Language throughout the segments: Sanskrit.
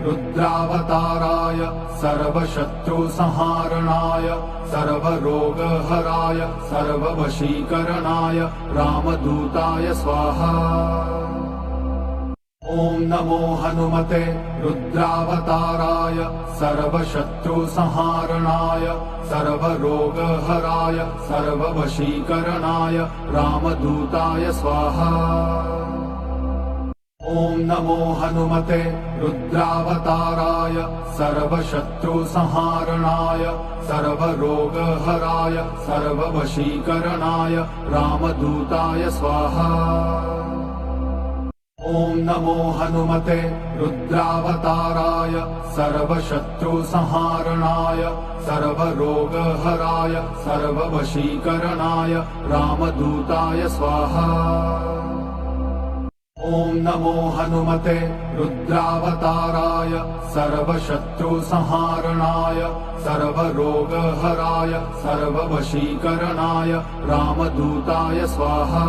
रुद्रावताराय सर्वशत्रुसंहारणाय सर्वरोगहराय सर्ववशीकरणाय रामदूताय स्वाहा। ओम नमो हनुमते रुद्रावताराय सर्वशत्रुसंहारणाय सर्वरोगहराय सर्ववशीकरणाय रामदूताय स्वाहा। ओम नमो हनुमते रुद्रावताराय सर्वशत्रुसंहारणाय सर्वरोगहराय सर्ववशीकरणाय रामदूताय स्वाहा। ओम नमो हनुमते रुद्रावताराय सर्वशत्रुसंहारणाय सर्वरोगहराय सर्ववशीकरणाय रामदूताय स्वाहा। ओम नमो हनुमते रुद्रावताराय सर्वशत्रुसंहारणाय सर्वरोगहराय सर्ववशीकरणाय रामदूताय स्वाहा।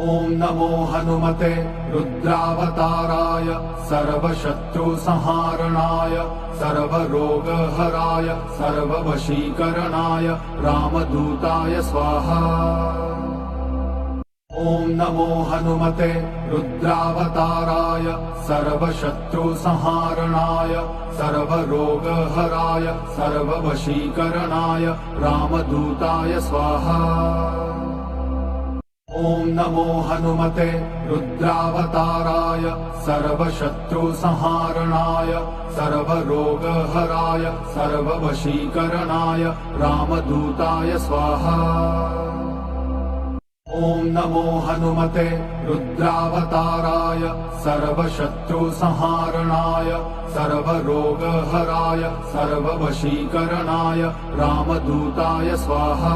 ओम नमो हनुमते रुद्रावताराय सर्वशत्रुसंहारणाय सर्वरोगहराय सर्ववशीकरणाय रामदूताय स्वाहा। ओम नमो हनुमते रुद्रावताराय सर्वशत्रुसंहारणाय सर्वरोगहराय सर्ववशीकरणाय रामदूताय स्वाहा। ओम नमो हनुमते रुद्रावताराय सर्वशत्रुसंहारणाय सर्वरोगहराय सर्ववशीकरणाय रामदूताय स्वाहा। ओम नमो हनुमते रुद्रावताराय सर्वशत्रुसंहारणाय सर्वरोगहराय सर्ववशीकरणाय रामदूताय स्वाहा।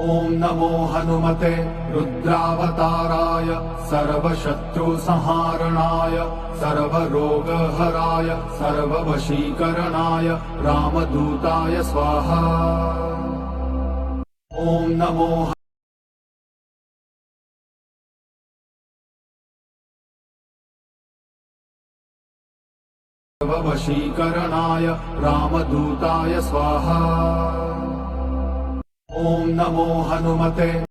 ओम नमो हनुमते रुद्रावताराय सर्वशत्रुसंहारणाय सर्वरोगहराय सर्ववशीकरणाय रामदूताय स्वाहा। ओम नमो सर्ववशीकरणाय रामदूताय स्वाहा। ओम नमो हनुमते